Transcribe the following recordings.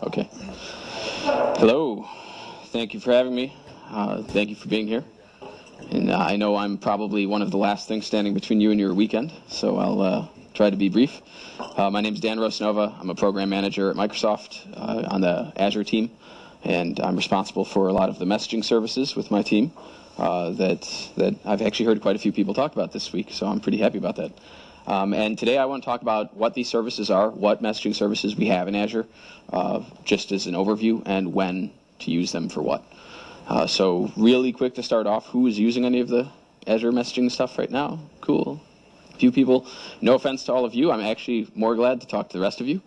Okay. Hello. Thank you for having me. Thank you for being here. And I know I'm probably one of the last things standing between you and your weekend, so I'll try to be brief. My name is Dan Rosnova. I'm a program manager at Microsoft on the Azure team, and I'm responsible for a lot of the messaging services with my team that I've actually heard quite a few people talk about this week, so I'm pretty happy about that. And today I want to talk about what these services are, what messaging services we have in Azure, just as an overview, and when to use them for what. So really quick to start off, who is using any of the Azure messaging stuff right now? Cool. A few people. No offense to all of you. I'm actually more glad to talk to the rest of you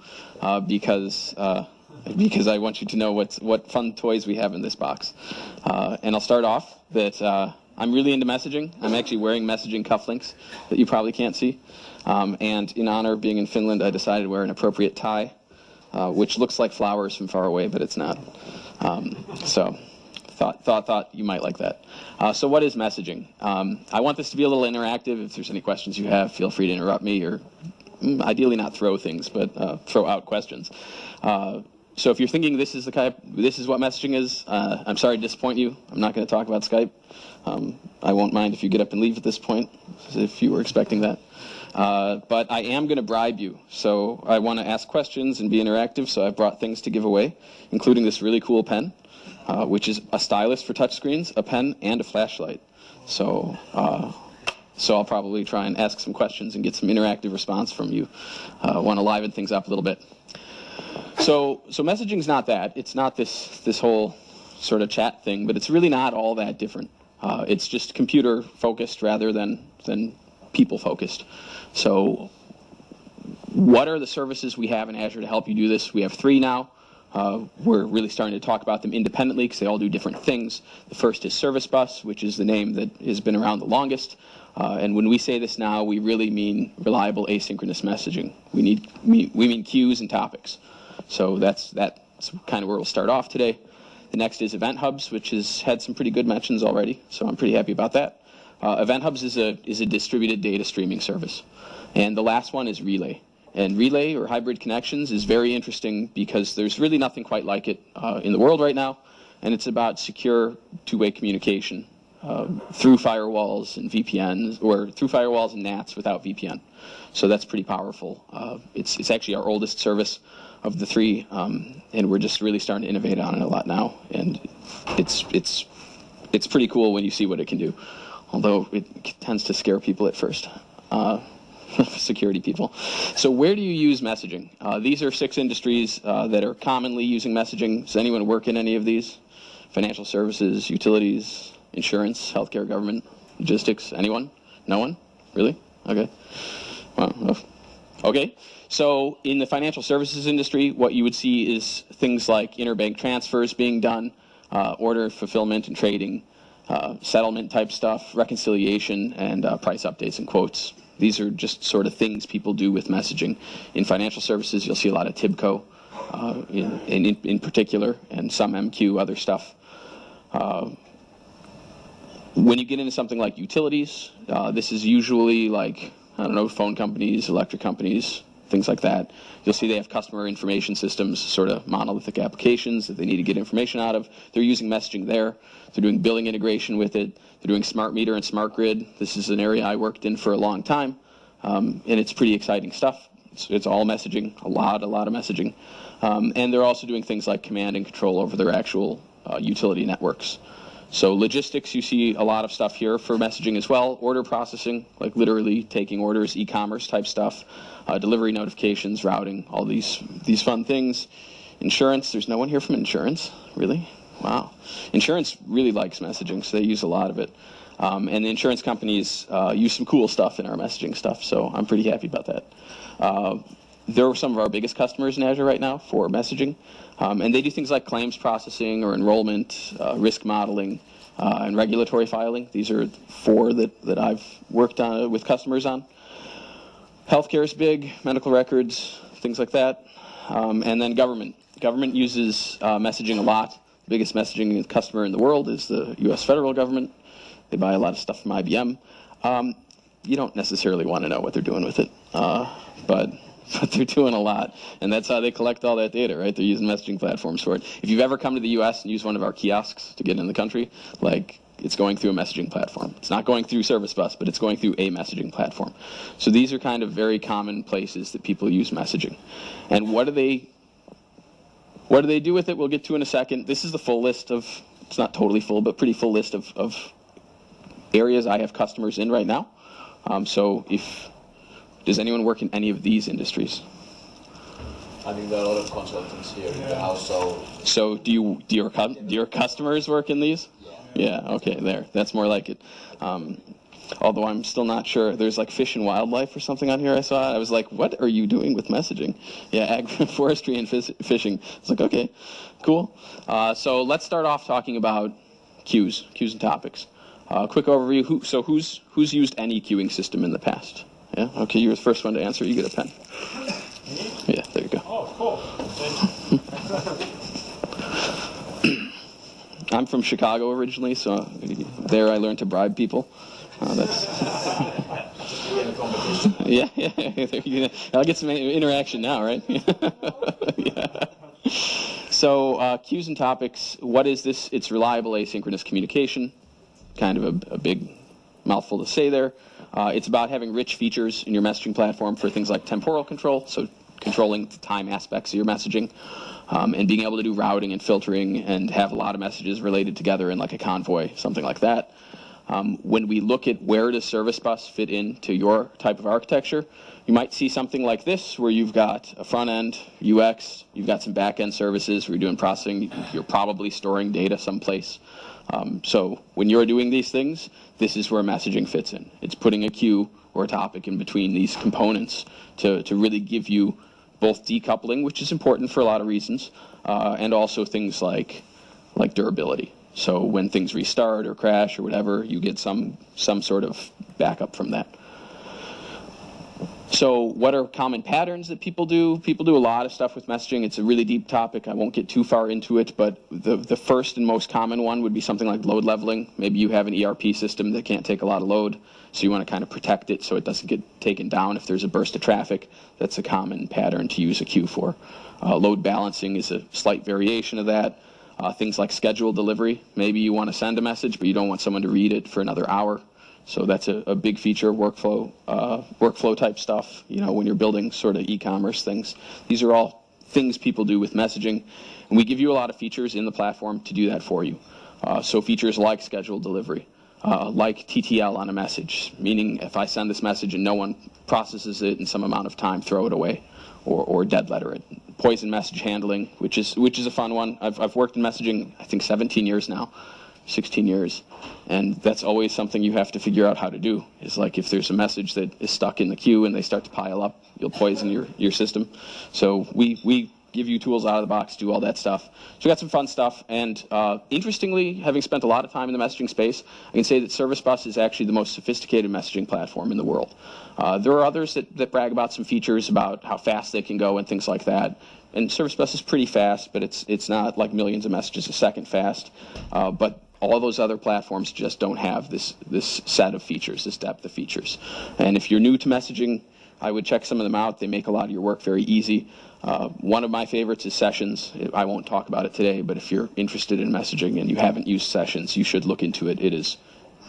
because I want you to know what fun toys we have in this box. And I'll start off that I'm really into messaging. I'm actually wearing messaging cufflinks that you probably can't see. And in honor of being in Finland, I decided to wear an appropriate tie, which looks like flowers from far away, but it's not. So thought you might like that. So what is messaging? I want this to be a little interactive. If there's any questions you have, feel free to interrupt me, or ideally not throw things, but throw out questions. So if you're thinking this is what messaging is, I'm sorry to disappoint you. I'm not going to talk about Skype. I won't mind if you get up and leave at this point, if you were expecting that. But I am going to bribe you. So I want to ask questions and be interactive, so I brought things to give away, including this really cool pen, which is a stylus for touchscreens, a pen, and a flashlight. So I'll probably try and ask some questions and get some interactive response from you. I want to liven things up a little bit. So messaging's not that. It's not this whole sort of chat thing, but it's really not all that different. It's just computer focused rather than people focused. So what are the services we have in Azure to help you do this? We have 3 now. We're really starting to talk about them independently because they all do different things. The first is Service Bus, which is the name that has been around the longest. And when we say this now, we really mean reliable asynchronous messaging. We mean queues and topics. So that's kind of where we'll start off today. The next is Event Hubs, which has had some pretty good mentions already, so I'm pretty happy about that. Event Hubs is a distributed data streaming service. And the last one is Relay. And Relay, or hybrid connections, is very interesting because there's really nothing quite like it in the world right now, and it's about secure two-way communication through firewalls and VPNs, or through firewalls and NATs without VPN. So that's pretty powerful. It's actually our oldest service of the 3, and we're just really starting to innovate on it a lot now. And it's pretty cool when you see what it can do, although it tends to scare people at first. Security people. So where do you use messaging? These are 6 industries that are commonly using messaging. Does anyone work in any of these? Financial services, utilities, insurance, healthcare, government, logistics. Anyone? No one? Really? Okay. Well, okay. So in the financial services industry, what you would see is things like interbank transfers being done, order fulfillment and trading, settlement type stuff, reconciliation, and price updates and quotes. These are just sort of things people do with messaging. In financial services, you'll see a lot of TIBCO in particular, and some MQ, other stuff. When you get into something like utilities, this is usually like, I don't know, phone companies, electric companies, things like that. You'll see they have customer information systems, sort of monolithic applications that they need to get information out of. They're using messaging there. They're doing billing integration with it. They're doing smart meter and smart grid. This is an area I worked in for a long time, and it's pretty exciting stuff. It's all messaging, a lot of messaging. And they're also doing things like command and control over their actual utility networks. So logistics, you see a lot of stuff here for messaging as well. Order processing, like literally taking orders, e-commerce type stuff, delivery notifications, routing, all these fun things. Insurance, there's no one here from insurance, really? Wow. Insurance really likes messaging, so they use a lot of it. And the insurance companies use some cool stuff in our messaging stuff, so I'm pretty happy about that. They're some of our biggest customers in Azure right now for messaging. And they do things like claims processing or enrollment, risk modeling, and regulatory filing. These are 4 that I've worked on with customers on. Healthcare is big, medical records, things like that. And then government. Government uses messaging a lot. The biggest messaging customer in the world is the U.S. federal government. They buy a lot of stuff from IBM. You don't necessarily want to know what they're doing with it, but but they're doing a lot. And that's how they collect all that data, right? They're using messaging platforms for it. If you've ever come to the US and used one of our kiosks to get in the country, like, it's going through a messaging platform. It's not going through Service Bus, but it's going through a messaging platform. So these are kind of very common places that people use messaging. And what do they do with it? We'll get to in a second. This is the full list of, it's not totally full, but pretty full list of areas I have customers in right now. Does anyone work in any of these industries? I think there are a lot of consultants here in the house, so... So do your customers work in these? Yeah, okay, there. That's more like it. Although I'm still not sure. There's like fish and wildlife or something on here I saw. I was like, what are you doing with messaging? Yeah, forestry and fishing. It's like, okay, cool. So let's start off talking about queues and topics. Quick overview. Who's used any queuing system in the past? Yeah, okay, you're the first one to answer. You get a pen. Yeah, there you go. Oh, cool. I'm from Chicago originally, so there I learned to bribe people. Yeah. I'll get some interaction now, right? Yeah. So queues and topics. What is this? It's reliable asynchronous communication. Kind of a big mouthful to say there. It's about having rich features in your messaging platform for things like temporal control, so controlling the time aspects of your messaging, and being able to do routing and filtering and have a lot of messages related together in like a convoy, something like that. When we look at where does Service Bus fit into your type of architecture, you might see something like this, where you've got a front-end UX, you've got some back-end services where you're doing processing, you're probably storing data someplace. So when you're doing these things, this is where messaging fits in. It's putting a queue or a topic in between these components to really give you both decoupling, which is important for a lot of reasons, and also things like durability. So when things restart or crash or whatever, you get some sort of backup from that. So what are common patterns that people do? People do a lot of stuff with messaging. It's a really deep topic. I won't get too far into it, but the first and most common one would be something like load leveling. Maybe you have an ERP system that can't take a lot of load, so you want to kind of protect it so it doesn't get taken down if there's a burst of traffic. That's a common pattern to use a queue for. Load balancing is a slight variation of that. Things like scheduled delivery. Maybe you want to send a message, but you don't want someone to read it for another hour. So that's a big feature, workflow type stuff, when you're building sort of e-commerce things. These are all things people do with messaging. And we give you a lot of features in the platform to do that for you. So features like scheduled delivery, like TTL on a message, meaning if I send this message and no one processes it in some amount of time, throw it away or dead letter it. Poison message handling, which is a fun one. I've worked in messaging, I think 17 years now. 16 years, and that's always something you have to figure out how to do. Is like if there's a message that is stuck in the queue and they start to pile up, you'll poison your system. So we give you tools out of the box to do all that stuff. So we got some fun stuff, and interestingly, having spent a lot of time in the messaging space, I can say that Service Bus is actually the most sophisticated messaging platform in the world. There are others that brag about some features about how fast they can go and things like that. And Service Bus is pretty fast, but it's not like millions of messages a second fast. But all those other platforms just don't have this set of features, this depth of features. And if you're new to messaging, I would check some of them out. They make a lot of your work very easy. One of my favorites is Sessions. I won't talk about it today, but if you're interested in messaging and you haven't used Sessions, you should look into it.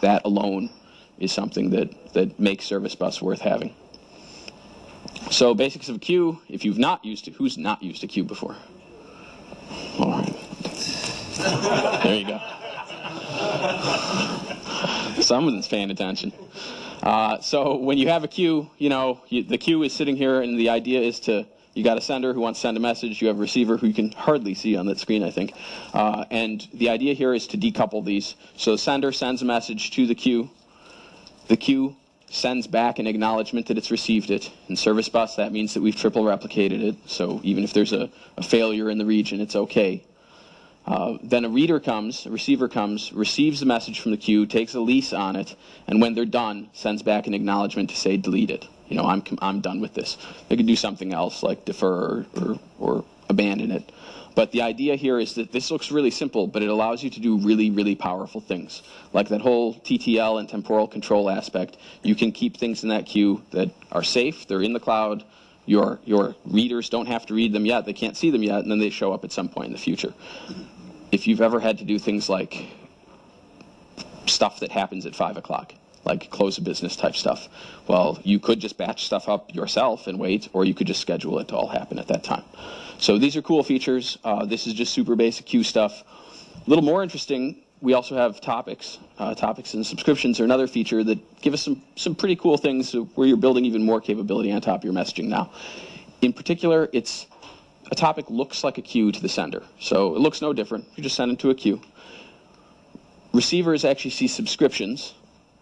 That alone is something that makes Service Bus worth having. So basics of a queue, if you've not used it, who's not used a queue before? All right. There you go. Someone's paying attention. So when you have a queue, the queue is sitting here, and the idea is you got a sender who wants to send a message, you have a receiver who you can hardly see on that screen, I think. And the idea here is to decouple these. So the sender sends a message to the queue sends back an acknowledgement that it's received it. In Service Bus, that means that we've triple replicated it, so even if there's a failure in the region, it's okay. Then a receiver comes, receives the message from the queue, takes a lease on it, and when they're done, sends back an acknowledgement to say delete it. I'm done with this. They could do something else like defer or abandon it. But the idea here is that this looks really simple, but it allows you to do really, really powerful things. Like that whole TTL and temporal control aspect. You can keep things in that queue that are safe, they're in the cloud, Your readers don't have to read them yet. They can't see them yet, and then they show up at some point in the future. If you've ever had to do things like stuff that happens at 5 o'clock, like close of business type stuff, well, you could just batch stuff up yourself and wait, or you could just schedule it to all happen at that time. So these are cool features. This is just super basic queue stuff. A little more interesting, we also have topics. Topics and subscriptions are another feature that give us some pretty cool things where you're building even more capability on top of your messaging now. In particular, a topic looks like a queue to the sender. So it looks no different. You just send it to a queue. Receivers actually see subscriptions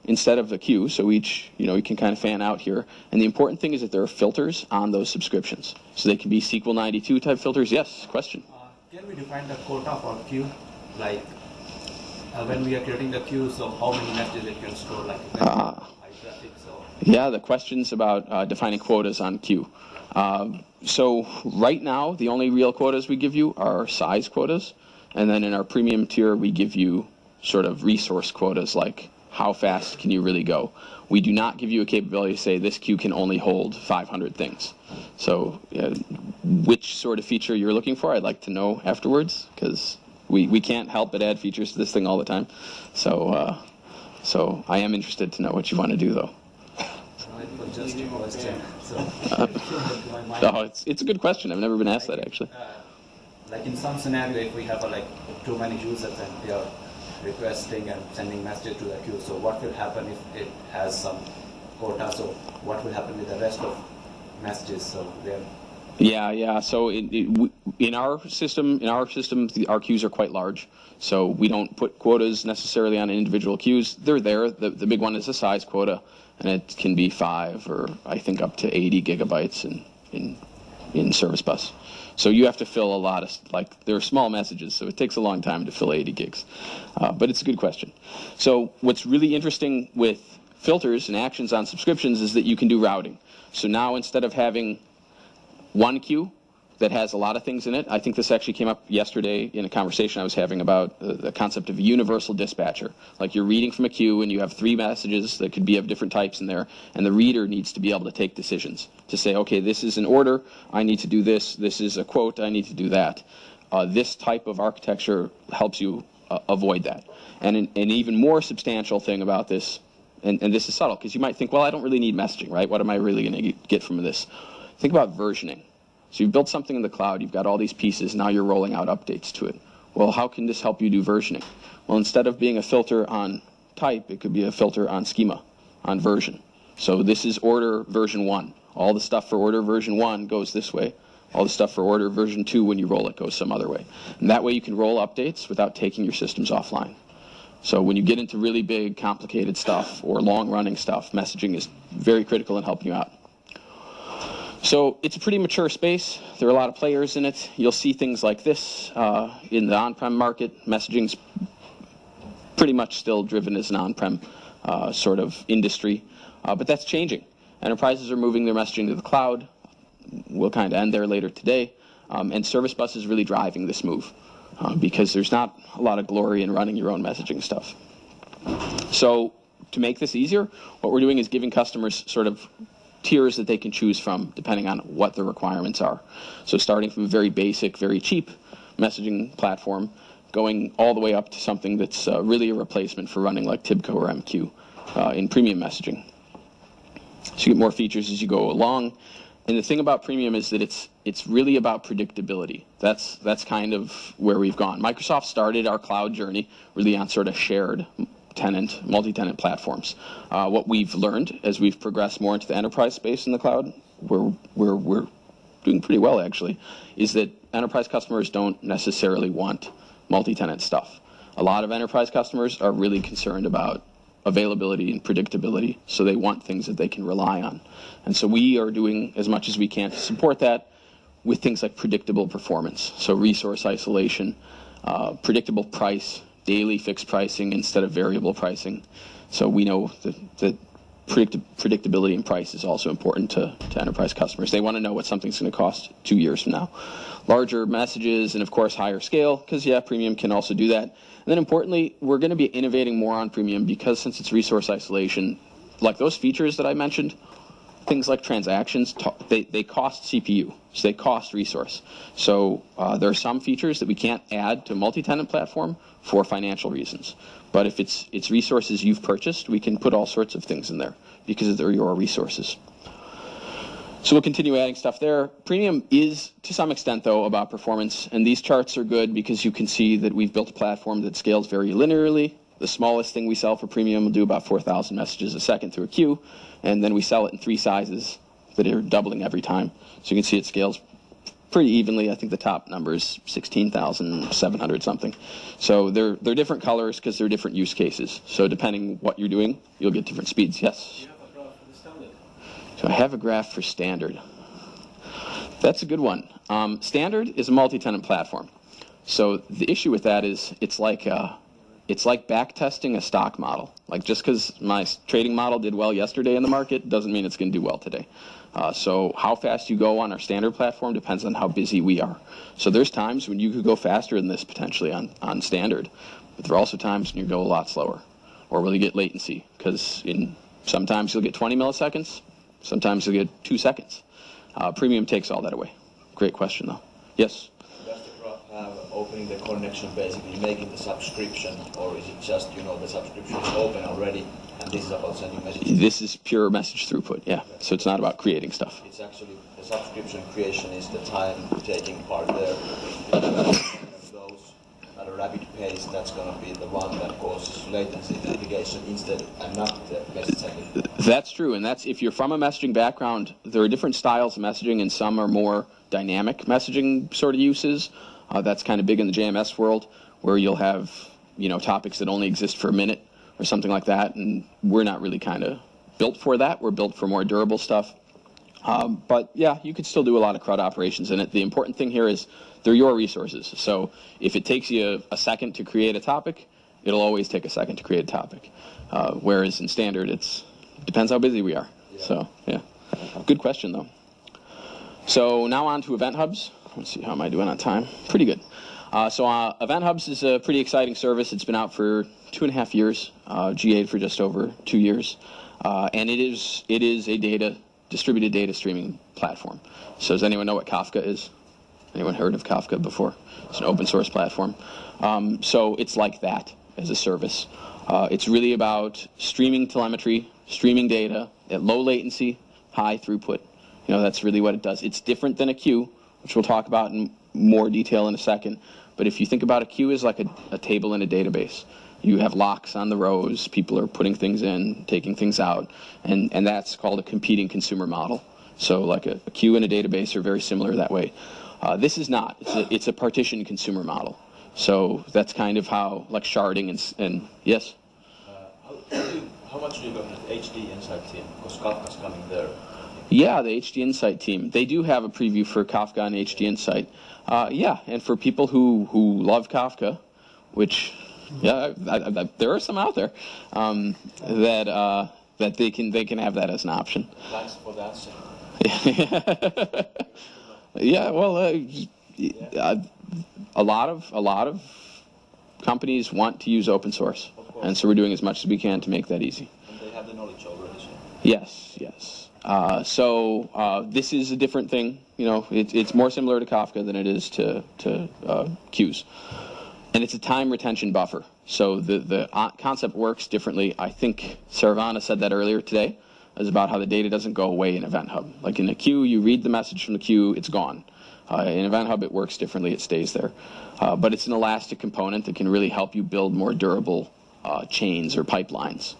instead of a queue, so each, you can kind of fan out here. And the important thing is that there are filters on those subscriptions. So they can be SQL 92 type filters. Yes, question? Can we define the quota for queue? Like when we are creating the queue, so how many messages it can store, like high traffic, so. Yeah, the question's about defining quotas on queue. So right now, the only real quotas we give you are size quotas. And then in our premium tier, we give you sort of resource quotas, like how fast can you really go. We do not give you a capability to say this queue can only hold 500 things. So which sort of feature you're looking for, I'd like to know afterwards, because we can't help but add features to this thing all the time. So so I am interested to know what you want to do, though. Just a question. It's a good question. I've never been asked that, actually. Like in some scenario, if we have too many users and they are requesting and sending messages to the queue, so what will happen if it has some quota? So what will happen with the rest of messages? So they're Yeah. So in our system, our queues are quite large. So we don't put quotas necessarily on individual queues. They're there. The big one is a size quota, and it can be 5 or I think up to 80 gigabytes in Service Bus. So you have to fill a lot of, they're small messages, so it takes a long time to fill 80 gigs. But it's a good question. So what's really interesting with filters and actions on subscriptions is that you can do routing. So now instead of having one queue that has a lot of things in it, I think this actually came up yesterday in a conversation I was having about the concept of a universal dispatcher. Like you're reading from a queue and you have 3 messages that could be of different types in there, and the reader needs to be able to take decisions to say, okay, this is an order, I need to do this. This is a quote, I need to do that. This type of architecture helps you avoid that. And an even more substantial thing about this, and this is subtle, because you might think, well, I don't really need messaging, right? What am I really going to get from this? Think about versioning. So you've built something in the cloud, you've got all these pieces, now you're rolling out updates to it. Well, how can this help you do versioning? Well, instead of being a filter on type, it could be a filter on schema, on version. So this is order version 1. All the stuff for order version 1 goes this way. All the stuff for order version 2, when you roll it, goes some other way. And that way you can roll updates without taking your systems offline. So when you get into really big, complicated stuff or long-running stuff, messaging is very critical in helping you out. So it's a pretty mature space. There are a lot of players in it. You'll see things like this in the on-prem market. Messaging's pretty much still driven as an on-prem sort of industry, but that's changing. Enterprises are moving their messaging to the cloud. We'll kind of end there later today. And Service Bus is really driving this move because there's not a lot of glory in running your own messaging stuff. So to make this easier, what we're doing is giving customers sort of tiers that they can choose from depending on what the requirements are. So starting from a very basic, very cheap messaging platform, going all the way up to something that's really a replacement for running like Tibco or MQ in premium messaging. So you get more features as you go along. And the thing about premium is that it's really about predictability. That's kind of where we've gone. Microsoft started our cloud journey really on sort of shared multi-tenant platforms. What we've learned as we've progressed more into the enterprise space in the cloud, we're doing pretty well actually, is that enterprise customers don't necessarily want multi-tenant stuff. A lot of enterprise customers are really concerned about availability and predictability, so they want things that they can rely on. And so we are doing as much as we can to support that with things like predictable performance, so resource isolation, predictable price, daily fixed pricing instead of variable pricing. So we know that predictability in price is also important to enterprise customers. They want to know what something's going to cost 2 years from now. Larger messages and, of course, higher scale, because, yeah, premium can also do that. And then, importantly, we're going to be innovating more on premium because since it's resource isolation, like those features that I mentioned, things like transactions, they cost CPU, so they cost resource. So there are some features that we can't add to a multi-tenant platform for financial reasons. But if it's resources you've purchased, we can put all sorts of things in there because they're your resources. So we'll continue adding stuff there. Premium is, to some extent, though, about performance. And these charts are good because you can see that we've built a platform that scales very linearly. The smallest thing we sell for Premium will do about 4,000 messages a second through a queue. And then we sell it in 3 sizes that are doubling every time. So you can see it scales pretty evenly. I think the top number is 16,700 something. So they're different colors because they're different use cases. So depending what you're doing, you'll get different speeds. Yes? So I have a graph for standard. That's a good one. Standard is a multi-tenant platform. So the issue with that is it's like back testing a stock model. Like just because my trading model did well yesterday in the market doesn't mean it's going to do well today. So how fast you go on our standard platform depends on how busy we are. So there's times when you could go faster than this potentially on standard, but there are also times when you go a lot slower, or will you get latency? Because sometimes you'll get 20 milliseconds. Sometimes you'll get 2 seconds. Premium takes all that away. Great question, though. Yes? Does the graph have opening the connection, basically making the subscription, or is it just, the subscription is open already, and this is about sending messages? This is pure message throughput, yeah. So it's not about creating stuff. It's actually, the subscription creation is the time taking part there. Those at a rapid pace, that's going to be the one that causes latency in the application instead, and not the message sending. That's true, and that's if you're from a messaging background, there are different styles of messaging, and some are more dynamic messaging sort of uses. That's kind of big in the JMS world, where you'll have topics that only exist for a minute or something like that, and we're not really kind of built for that. We're built for more durable stuff. But yeah, you could still do a lot of CRUD operations in it. The important thing here is they're your resources. So if it takes you a second to create a topic, it'll always take a second to create a topic. Whereas in standard, it depends how busy we are. Yeah. So yeah, good question though. So now on to Event Hubs. Let's see, how am I doing on time? Pretty good. So Event Hubs is a pretty exciting service. It's been out for 2.5 years, GA'd for just over 2 years, and it is a distributed data streaming platform. So does anyone know what Kafka is? Anyone heard of Kafka before? It's an open source platform. So it's like that as a service. It's really about streaming telemetry, streaming data at low latency, high throughput. That's really what it does. It's different than a queue, which we'll talk about in more detail in a second. But if you think about a queue as like a table in a database, you have locks on the rows, people are putting things in, taking things out, and that's called a competing consumer model. So like a queue and a database are very similar that way. This is not. It's a partitioned consumer model. So that's kind of how, like sharding and yes? How much do you got with HD Insight team? Because Kafka's coming there. Yeah, the HD Insight team. They do have a preview for Kafka and HD Insight. Yeah, and for people who love Kafka, which, yeah, there are some out there, that they can have that as an option. Thanks for that. Yeah, well, a lot of companies want to use open source, and so we're doing as much as we can to make that easy. And they have the knowledge already. So. Yes. So this is a different thing. It's more similar to Kafka than it is to queues, and it's a time retention buffer. So the concept works differently. I think Saravana said that earlier today. Is about how the data doesn't go away in Event Hub. Like in a queue, you read the message from the queue, it's gone. In Event Hub, it works differently, it stays there. But it's an elastic component that can really help you build more durable chains or pipelines.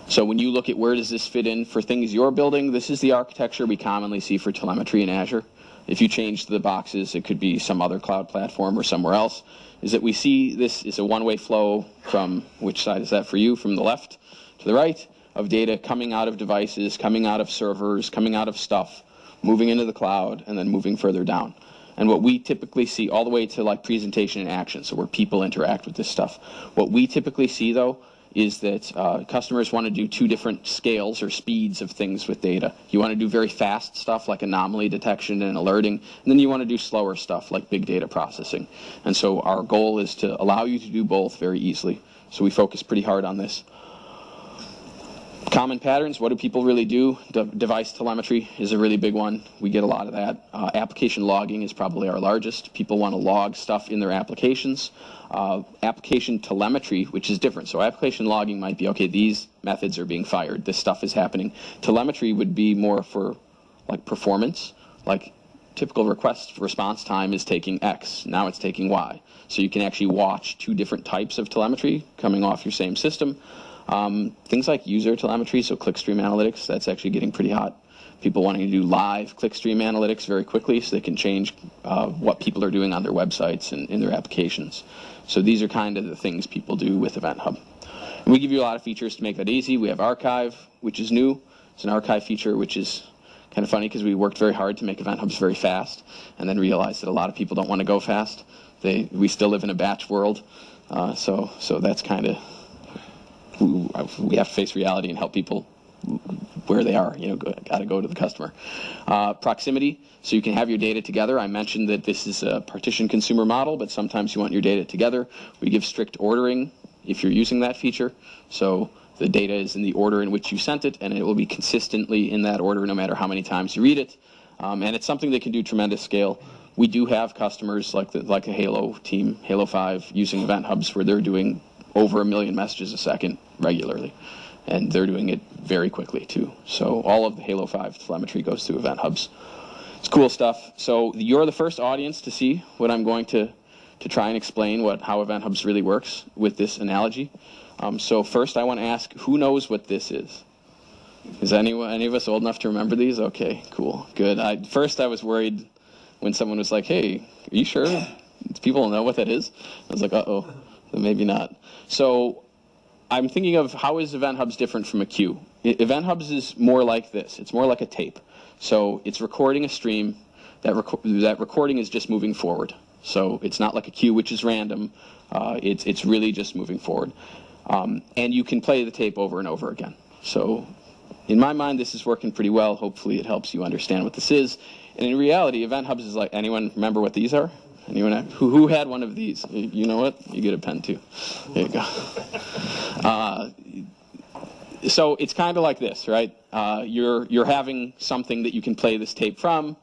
So when you look at where does this fit in for things you're building, this is the architecture we commonly see for telemetry in Azure. If you change the boxes, it could be some other cloud platform or somewhere else, is that we see this is a one-way flow from, which side is that for you, from the left to the right, of data coming out of devices, coming out of servers, coming out of stuff, moving into the cloud, and then moving further down. And what we typically see all the way to like presentation and action, so where people interact with this stuff. What we typically see, though, is that customers want to do 2 different scales or speeds of things with data. You want to do very fast stuff like anomaly detection and alerting, and then you want to do slower stuff like big data processing. And so our goal is to allow you to do both very easily. So we focus pretty hard on this. Common patterns, what do people really do? Device telemetry is a really big one. We get a lot of that. Application logging is probably our largest. People want to log stuff in their applications. Application telemetry, which is different. So application logging might be, okay, these methods are being fired. This stuff is happening. Telemetry would be more for like performance. Like typical request response time is taking X. Now it's taking Y. So you can actually watch two different types of telemetry coming off your same system. Things like user telemetry, so clickstream analytics, that's actually getting pretty hot. People wanting to do live clickstream analytics very quickly so they can change what people are doing on their websites and in their applications. So these are kind of the things people do with Event Hub. And we give you a lot of features to make that easy. We have Archive, which is new. It's an archive feature, which is kind of funny because we worked very hard to make Event Hubs very fast and then realized that a lot of people don't want to go fast. We still live in a batch world, so that's kind of, we have to face reality and help people where they are. Got to go to the customer. Proximity, so you can have your data together. I mentioned that this is a partition consumer model, but sometimes you want your data together. We give strict ordering if you're using that feature. So the data is in the order in which you sent it, and it will be consistently in that order no matter how many times you read it. And it's something that can do tremendous scale. We do have customers like a Halo team, Halo 5, using Event Hubs where they're doing over 1 million messages a second regularly. And they're doing it very quickly, too. So all of the Halo 5 telemetry goes through Event Hubs. It's cool stuff. So you're the first audience to see what I'm going to try and explain how Event Hubs really works with this analogy. So first I want to ask, who knows what this is? Is any of us old enough to remember these? Okay, cool, good. First I was worried when someone was like, hey, are you sure? Do people know what that is? I was like, uh-oh, maybe not. So I'm thinking of how is Event Hubs different from a queue? Event Hubs is more like this. It's more like a tape. So it's recording a stream. That recording is just moving forward. So it's not like a queue, which is random. It's really just moving forward. And you can play the tape over and over again. So in my mind, this is working pretty well. Hopefully it helps you understand what this is. And in reality, Event Hubs is like, anyone remember what these are? Anyone who had one of these? You know what? You get a pen too. There you go. So it's kind of like this, right? You're having something that you can play this tape from.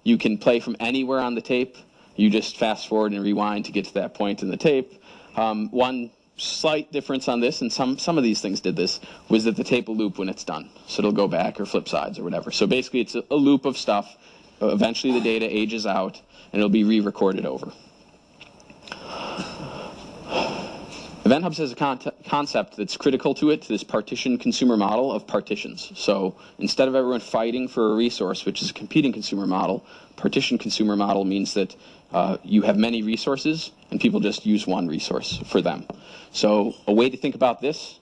You can play from anywhere on the tape. You just fast forward and rewind to get to that point in the tape. One slight difference on this, and some of these things did this, was that the tape will loop when it's done. So it'll go back or flip sides or whatever. So basically it's a loop of stuff. Eventually the data ages out and it'll be re-recorded over. Event Hubs has a concept that's critical to it, to this partition consumer model of partitions. So instead of everyone fighting for a resource, which is a competing consumer model, partition consumer model means that you have many resources and people just use one resource for them. So a way to think about this,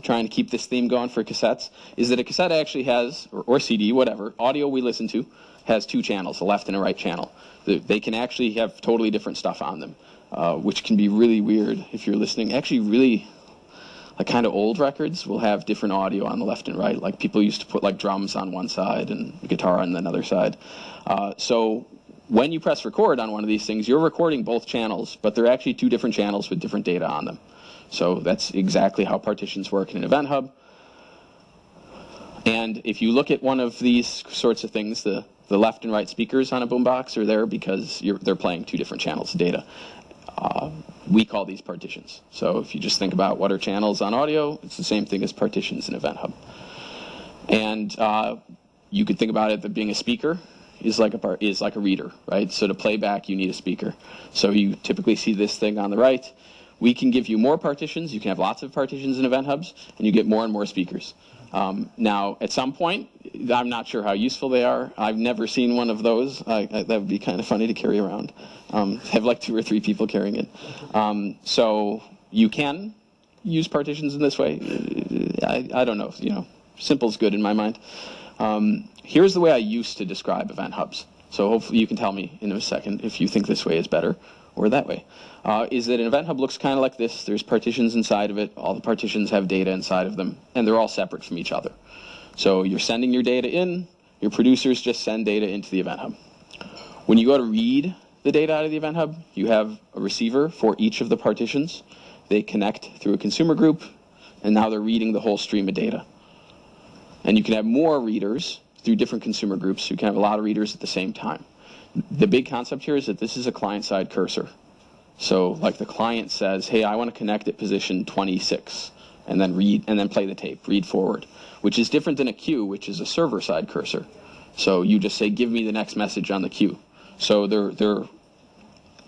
trying to keep this theme going for cassettes, is that a cassette actually has, or CD, whatever, audio we listen to, has two channels, a left and a right channel. They can actually have totally different stuff on them, which can be really weird if you're listening. Actually, really, like kind of old records will have different audio on the left and right. Like people used to put like drums on one side and guitar on another side. So when you press record on one of these things, you're recording both channels, but they're actually two different channels with different data on them. So that's exactly how partitions work in an Event Hub. And if you look at one of these sorts of things, the left and right speakers on a boombox are there because they're playing two different channels of data. We call these partitions. So if you just think about what are channels on audio, it's the same thing as partitions in Event Hub. And you could think about it that being a speaker is like a reader, right? So to play back, you need a speaker. So you typically see this thing on the right. We can give you more partitions. You can have lots of partitions in Event Hubs, and you get more and more speakers. Now, at some point, I'm not sure how useful they are. I've never seen one of those. That would be kind of funny to carry around. Have like 2 or 3 people carrying it. So you can use partitions in this way. I don't know. Simple's good in my mind. Here's the way I used to describe Event Hubs. So hopefully you can tell me in a second if you think this way is better or that way. Is that an Event Hub looks kind of like this. There's partitions inside of it. All the partitions have data inside of them, and they're all separate from each other. So you're sending your data in. Your producers just send data into the Event Hub. When you go to read the data out of the Event Hub, you have a receiver for each of the partitions. They connect through a consumer group, and now they're reading the whole stream of data. And you can have more readers through different consumer groups. You can have a lot of readers at the same time. The big concept here is that this is a client-side cursor. So like the client says, hey, I want to connect at position 26, and then read, and then play the tape, read forward, which is different than a queue, which is a server-side cursor. So you just say, give me the next message on the queue. So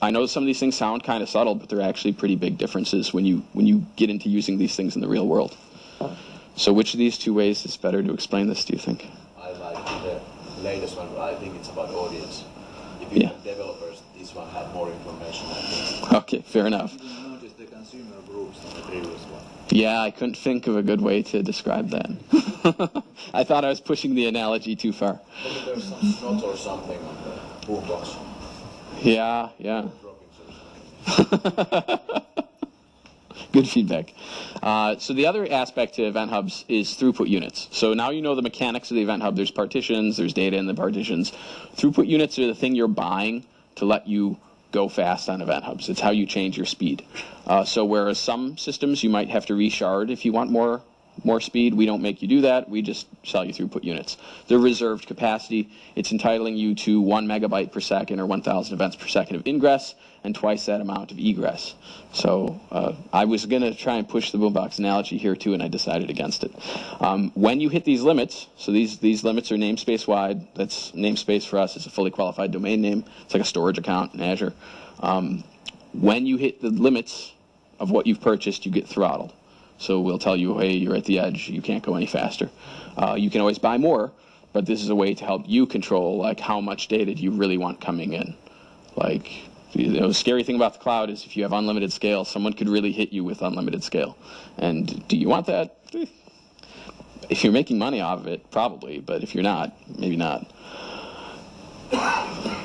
I know some of these things sound kind of subtle, but they're actually pretty big differences when you get into using these things in the real world. So which of these two ways is better to explain this, do you think? I like the latest one, but I think it's about audience. If you have developers, this one had more information, I think. Okay, fair enough. You didn't notice the consumer groups in the previous one. Yeah, I couldn't think of a good way to describe that. I thought I was pushing the analogy too far. Maybe there's some snot or something on the boombox. Yeah. Good feedback. So the other aspect to Event Hubs is throughput units. So now you know the mechanics of the Event Hub. There's partitions, there's data in the partitions. Throughput units are the thing you're buying to let you go fast on Event Hubs. It's how you change your speed. So whereas some systems you might have to reshard if you want more speed, we don't make you do that. We just sell you throughput units. They're reserved capacity. It's entitling you to 1 megabyte per second or 1,000 events per second of ingress and twice that amount of egress. So I was going to try and push the boombox analogy here too, and I decided against it. When you hit these limits, so these limits are namespace wide. That's namespace for us. It's a fully qualified domain name. It's like a storage account in Azure. When you hit the limits of what you've purchased, you get throttled. So we'll tell you, hey, you're at the edge. You can't go any faster. You can always buy more, but this is a way to help you control like how much data do you really want coming in. Like, the scary thing about the cloud is if you have unlimited scale, someone could really hit you with unlimited scale. And do you want that? If you're making money off of it, probably, but if you're not, maybe not.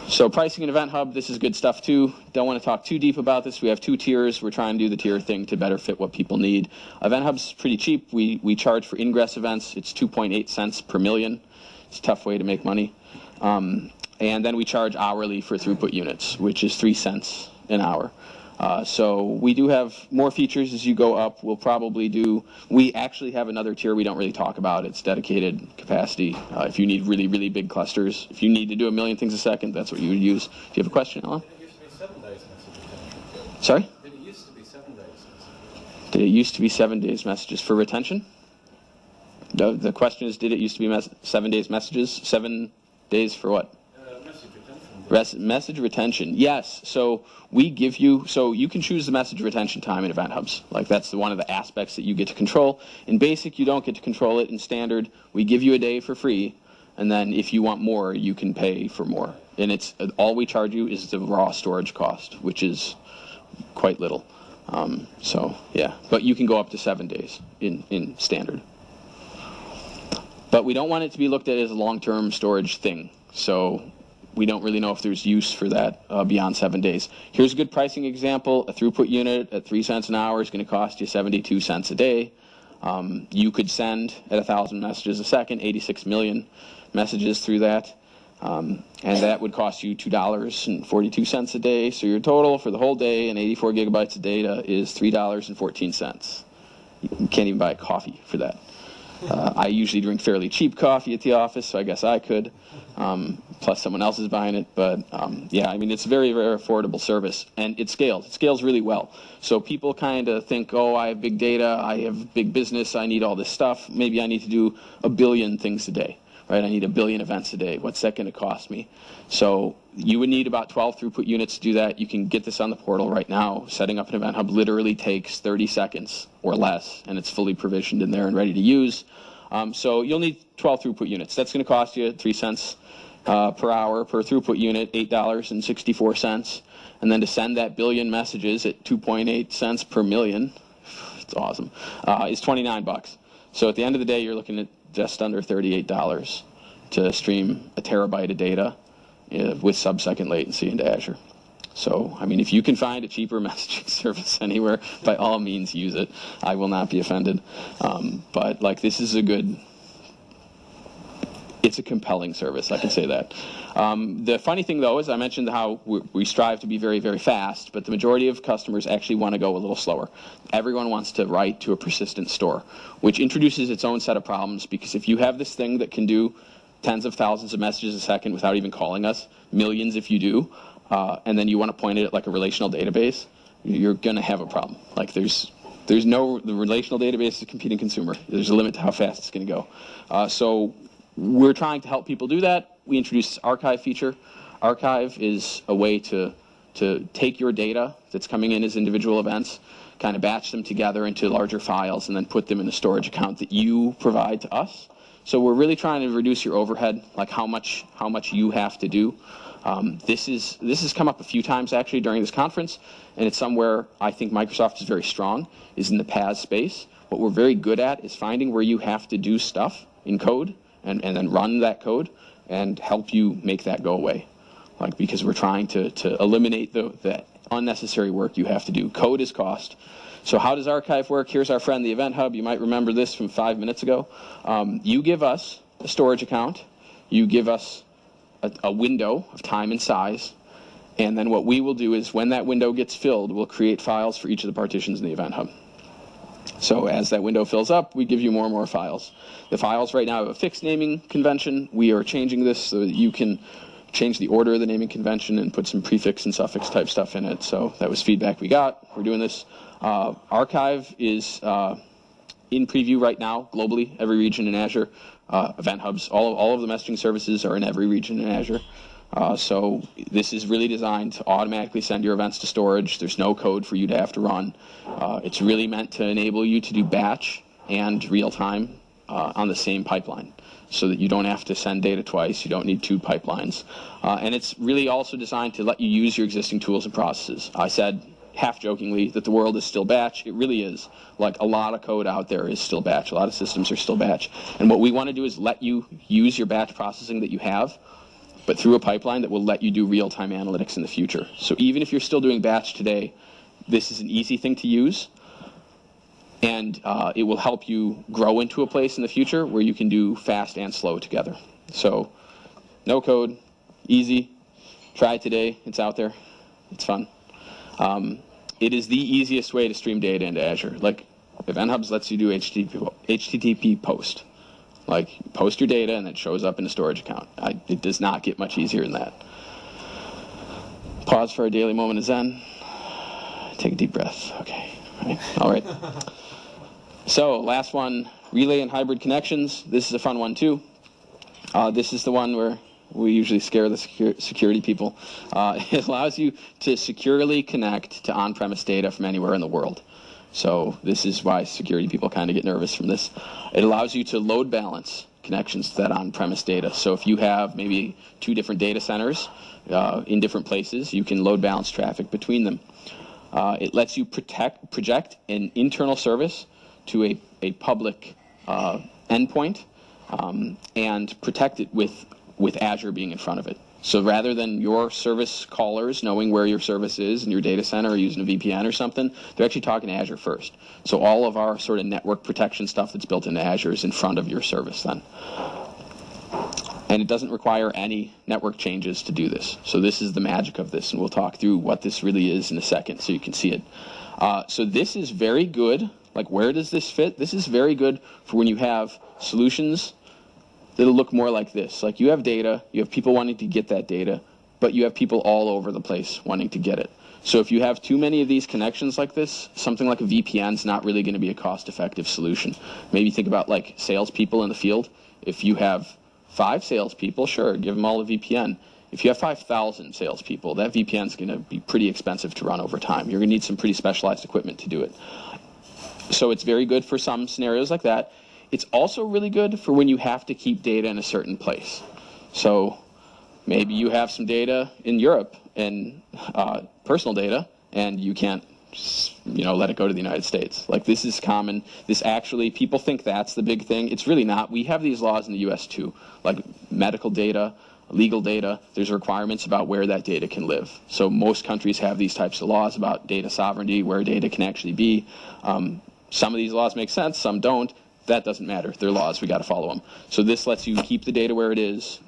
So pricing an Event Hub, this is good stuff too. Don't want to talk too deep about this. We have 2 tiers. We're trying to do the tier thing to better fit what people need. Event Hub's pretty cheap. We charge for ingress events. It's 2.8 cents per million. It's a tough way to make money. And then we charge hourly for throughput units, which is 3 cents an hour. So we do have more features as you go up. We actually have another tier we don't really talk about. It's dedicated capacity. If you need really, really big clusters, if you need to do 1 million things a second, that's what you would use. Do you have a question, Alan? It used to be 7 days message. Sorry? It used to be 7 days message. Did it used to be 7 days messages for retention? No, the question is, did it used to be 7 days messages? 7 days for what? Message retention, yes. So we give you, so you can choose the message retention time in Event Hubs. Like that's one of the aspects that you get to control. In Basic, you don't get to control it. In Standard, we give you a day for free, and then if you want more, you can pay for more. And it's all we charge you is the raw storage cost, which is quite little. So yeah, but you can go up to 7 days in Standard. But we don't want it to be looked at as a long-term storage thing. So we don't really know if there's use for that beyond 7 days. Here's a good pricing example. A throughput unit at 3 cents an hour is going to cost you 72 cents a day. You could send at 1,000 messages a second, 86 million messages through that. And that would cost you $2.42 a day. So your total for the whole day and 84 gigabytes of data is $3.14. You can't even buy a coffee for that. I usually drink fairly cheap coffee at the office, so I guess I could. Plus someone else is buying it. But yeah, I mean, it's a very, very affordable service. And it scales. It scales really well. So people kind of think, oh, I have big data, I have big business, I need all this stuff. Maybe I need to do 1 billion things a day. Right? I need 1 billion events a day. What's that going to cost me? So you would need about 12 throughput units to do that. You can get this on the portal right now. Setting up an Event Hub literally takes 30 seconds or less, and it's fully provisioned in there and ready to use. So you'll need 12 throughput units. That's going to cost you 3 cents per hour per throughput unit, $8.64. And then to send that billion messages at 2.8 cents per million, it's awesome, is $29. So at the end of the day, you're looking at just under $38 to stream 1 terabyte of data with sub-second latency into Azure. So, I mean, if you can find a cheaper messaging service anywhere, by all means use it. I will not be offended. But, like, this is a good it's a compelling service, I can say that. The funny thing, though, is I mentioned how we strive to be very, very fast, but the majority of customers actually want to go a little slower. Everyone wants to write to a persistent store, which introduces its own set of problems, because if you have this thing that can do tens of thousands of messages a second without even calling us, millions if you do, and then you want to point it at like a relational database, you're going to have a problem. Like the relational database is a competing consumer. There's a limit to how fast it's going to go. So we're trying to help people do that. We introduced this archive feature. Archive is a way to take your data that's coming in as individual events, kind of batch them together into larger files, and then put them in a storage account that you provide to us. So we're really trying to reduce your overhead, like how much you have to do. This has come up a few times actually during this conference, and it's somewhere I think Microsoft is very strong, is in the PaaS space. What we're very good at is finding where you have to do stuff in code and then run that code and help you make that go away. Like, because we're trying to eliminate the unnecessary work you have to do. Code is cost. So how does archive work? Here's our friend, the Event Hub. You might remember this from 5 minutes ago. You give us a storage account. You give us a window of time and size. And then what we will do is when that window gets filled, we'll create files for each of the partitions in the Event Hub. So as that window fills up, we give you more and more files. The files right now have a fixed naming convention. We are changing this so that you can change the order of the naming convention and put some prefix and suffix type stuff in it. So that was feedback we got. We're doing this. Archive is in preview right now globally, every region in Azure. Event Hubs, all of the messaging services are in every region in Azure. So this is really designed to automatically send your events to storage. There's no code for you to have to run. It's really meant to enable you to do batch and real time on the same pipeline, so that you don't have to send data twice. You don't need two pipelines. And it's really also designed to let you use your existing tools and processes. I said half-jokingly that the world is still batch. It really is. Like, a lot of code out there is still batch. A lot of systems are still batch. And what we want to do is let you use your batch processing that you have, but through a pipeline that will let you do real-time analytics in the future. So even if you're still doing batch today, this is an easy thing to use. And it will help you grow into a place in the future where you can do fast and slow together. So no code, easy. Try it today. It's out there. It's fun. It is the easiest way to stream data into Azure. Like, Event Hubs lets you do HTTP post. Like, post your data and it shows up in a storage account. It does not get much easier than that. Pause for a daily moment of Zen. Take a deep breath. Okay. All right. So, last one, relay and hybrid connections. This is a fun one, too. This is the one where we usually scare the security people. It allows you to securely connect to on-premise data from anywhere in the world. So this is why security people kind of get nervous from this. It allows you to load balance connections to that on-premise data. So if you have maybe 2 different data centers in different places, you can load balance traffic between them. It lets you project an internal service to a public endpoint and protect it with Azure being in front of it. So rather than your service callers knowing where your service is in your data center or using a VPN or something, they're actually talking to Azure first. So all of our sort of network protection stuff that's built into Azure is in front of your service then. And it doesn't require any network changes to do this. So this is the magic of this, and we'll talk through what this really is in a second so you can see it. So this is very good. Like, where does this fit? This is very good for when you have solutions that'll look more like this. Like, you have data, you have people wanting to get that data, but you have people all over the place wanting to get it. So if you have too many of these connections like this, something like a VPN is not really going to be a cost-effective solution. Maybe think about like salespeople in the field. If you have 5 salespeople, sure, give them all a VPN. If you have 5,000 salespeople, that VPN is going to be pretty expensive to run over time. You're going to need some pretty specialized equipment to do it. So it's very good for some scenarios like that. It's also really good for when you have to keep data in a certain place. So maybe you have some data in Europe, and personal data, and you can't just, let it go to the United States. Like, this is common. This actually, people think that's the big thing. It's really not. We have these laws in the U.S. too, like medical data, legal data. There's requirements about where that data can live. So most countries have these types of laws about data sovereignty, where data can actually be. Some of these laws make sense, some don't. that doesn't matter. They're laws. We got to follow them. So this lets you keep the data where it is,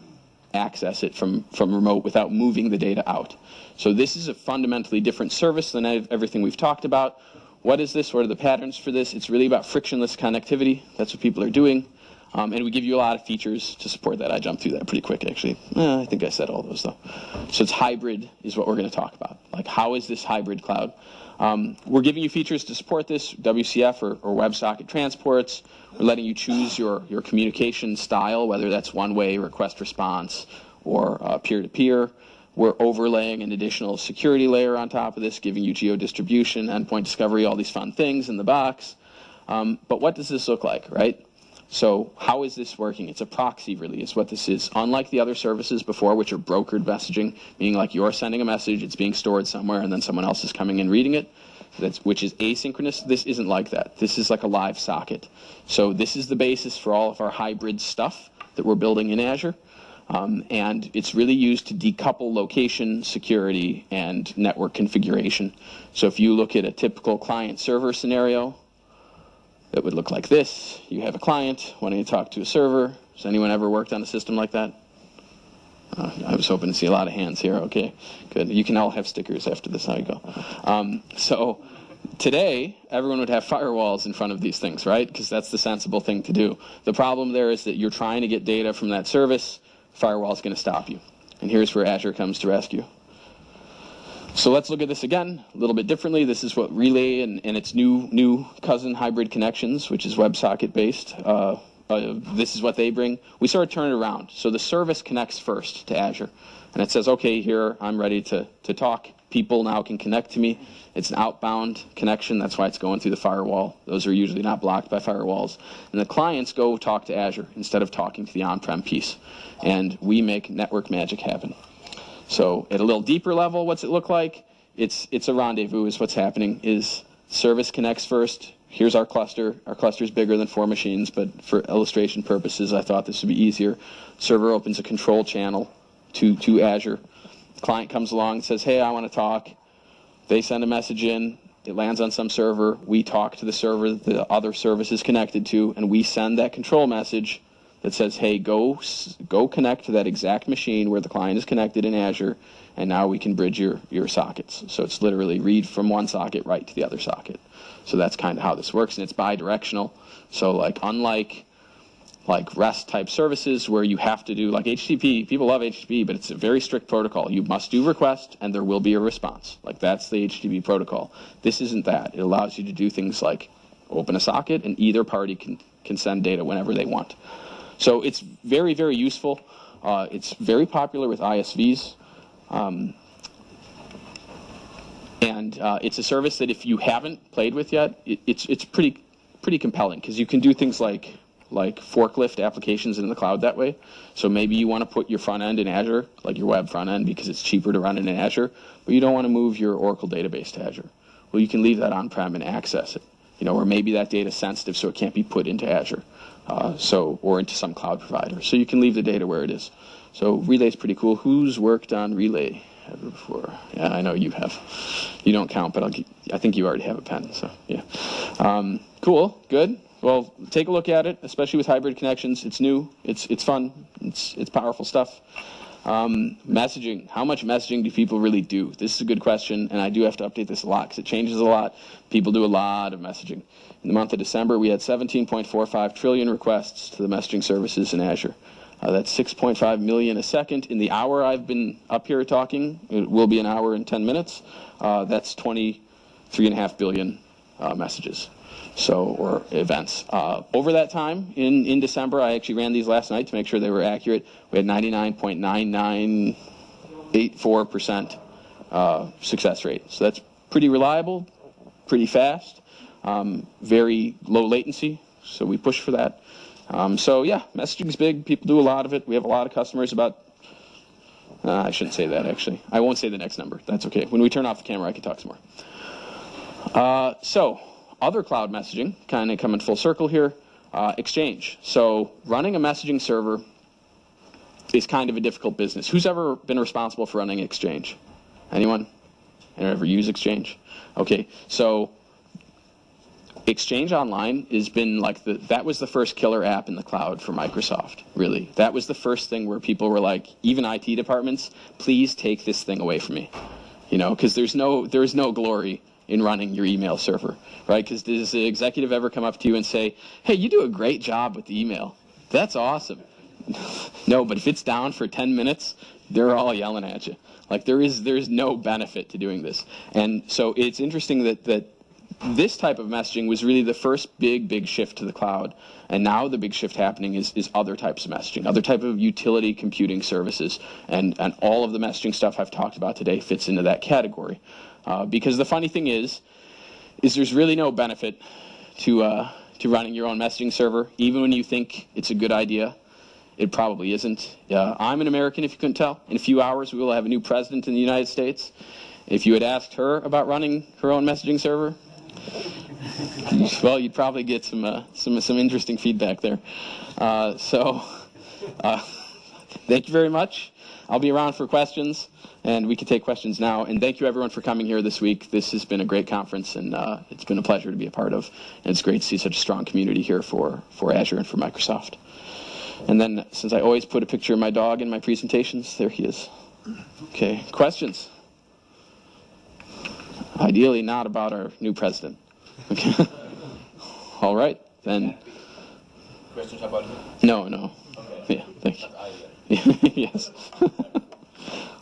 access it from remote without moving the data out. So this is a fundamentally different service than everything we've talked about. What is this? What are the patterns for this? It's really about frictionless connectivity. That's what people are doing. And we give you a lot of features to support that. I jumped through that pretty quick, actually. I think I said all those, though. So it's hybrid is what we're going to talk about. Like, how is this hybrid cloud? We're giving you features to support this, WCF or WebSocket transports. We're letting you choose your communication style, whether that's one-way, request response, or peer-to-peer. We're overlaying an additional security layer on top of this, giving you geo-distribution, endpoint discovery, all these fun things in the box. But what does this look like, right? So how is this working? It's a proxy, really, is what this is. Unlike the other services before, which are brokered messaging, meaning like you're sending a message, it's being stored somewhere, and then someone else is coming and reading it, which is asynchronous. This isn't like that. This is like a live socket. So this is the basis for all of our hybrid stuff that we're building in Azure. And it's really used to decouple location, security, and network configuration. So if you look at a typical client-server scenario, it would look like this. You have a client wanting to talk to a server. Has anyone ever worked on a system like that? I was hoping to see a lot of hands here. Okay, good. You can all have stickers after this. How you go. So today, everyone would have firewalls in front of these things, right? Because that's the sensible thing to do. The problem there is that you're trying to get data from that service. Firewall is going to stop you. And here's where Azure comes to rescue. So let's look at this again a little bit differently. This is what Relay and its new cousin hybrid connections, which is WebSocket based. This is what they bring. We sort of turn it around. So the service connects first to Azure. And it says, okay, here, I'm ready to talk. People now can connect to me. It's an outbound connection. That's why it's going through the firewall. Those are usually not blocked by firewalls. And the clients go talk to Azure instead of talking to the on-prem piece. And we make network magic happen. So at a little deeper level, what's it look like? It's a rendezvous is what's happening. Is service connects first. Here's our cluster. Our cluster is bigger than 4 machines, but for illustration purposes, I thought this would be easier. Server opens a control channel to Azure. Client comes along and says, hey, I want to talk. They send a message in. It lands on some server. We talk to the server that the other service is connected to, and we send that control message that says, hey, go connect to that exact machine where the client is connected in Azure, and now we can bridge your sockets. So it's literally read from one socket right to the other socket. So that's kind of how this works, and it's bi-directional. So like unlike REST type services where you have to do, like HTTP, people love HTTP, but it's a very strict protocol. You must do request, and there will be a response. Like that's the HTTP protocol. This isn't that. It allows you to do things like open a socket, and either party can send data whenever they want. So it's very, very useful. It's very popular with ISVs. And it's a service that if you haven't played with yet, it's pretty compelling because you can do things like forklift applications in the cloud that way. So maybe you want to put your front end in Azure, like your web front end, because it's cheaper to run it in Azure, but you don't want to move your Oracle database to Azure. Well, you can leave that on-prem and access it. Or maybe that data is sensitive, so it can't be put into Azure, or into some cloud provider. So you can leave the data where it is. So Relay is pretty cool. Who's worked on Relay ever before? Yeah, I know you have. You don't count, but I think you already have a pen. So yeah, cool, good. Well, take a look at it, especially with hybrid connections. It's new. It's fun. It's powerful stuff. Messaging. How much messaging do people really do? This is a good question, and I do have to update this a lot because it changes a lot. People do a lot of messaging. In the month of December, we had 17.45 trillion requests to the messaging services in Azure. That's 6.5 million a second. In the hour I've been up here talking, it will be an hour and 10 minutes, that's 23.5 billion messages. Or events. Over that time, in December, I actually ran these last night to make sure they were accurate. We had 99.9984% success rate. So that's pretty reliable, pretty fast, very low latency, so we push for that. So yeah, messaging's big. People do a lot of it. We have a lot of customers about... I shouldn't say that, actually. I won't say the next number. That's okay. When we turn off the camera, I can talk some more. Other cloud messaging, kind of coming full circle here, Exchange. So running a messaging server is kind of a difficult business. Who's ever been responsible for running Exchange? Anyone? Anyone ever use Exchange? Okay, so Exchange Online has been like that was the first killer app in the cloud for Microsoft, really. That was the first thing where people were like, even IT departments, please take this thing away from me. You know, because there's no glory in running your email server, right? Because does the executive ever come up to you and say, hey, you do a great job with the email. That's awesome. No, but if it's down for 10 minutes, they're all yelling at you. Like there's no benefit to doing this. And so it's interesting that this type of messaging was really the first big shift to the cloud. And now the big shift happening is other types of messaging, other type of utility computing services. And all of the messaging stuff I've talked about today fits into that category. Because the funny thing is there's really no benefit to running your own messaging server, even when you think it's a good idea. It probably isn't. I'm an American, if you couldn't tell. In a few hours, we will have a new president in the United States. If you had asked her about running her own messaging server, well, you'd probably get some interesting feedback there. Thank you very much. I'll be around for questions, and we can take questions now. And thank you, everyone, for coming here this week. This has been a great conference, and it's been a pleasure to be a part of. And it's great to see such a strong community here for Azure and for Microsoft. And then, since I always put a picture of my dog in my presentations, there he is. Okay, questions? Ideally not about our new president. Okay. All right, then. Questions about me? No. Okay. Yeah, thank you. Yes.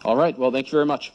All right, well, thank you very much.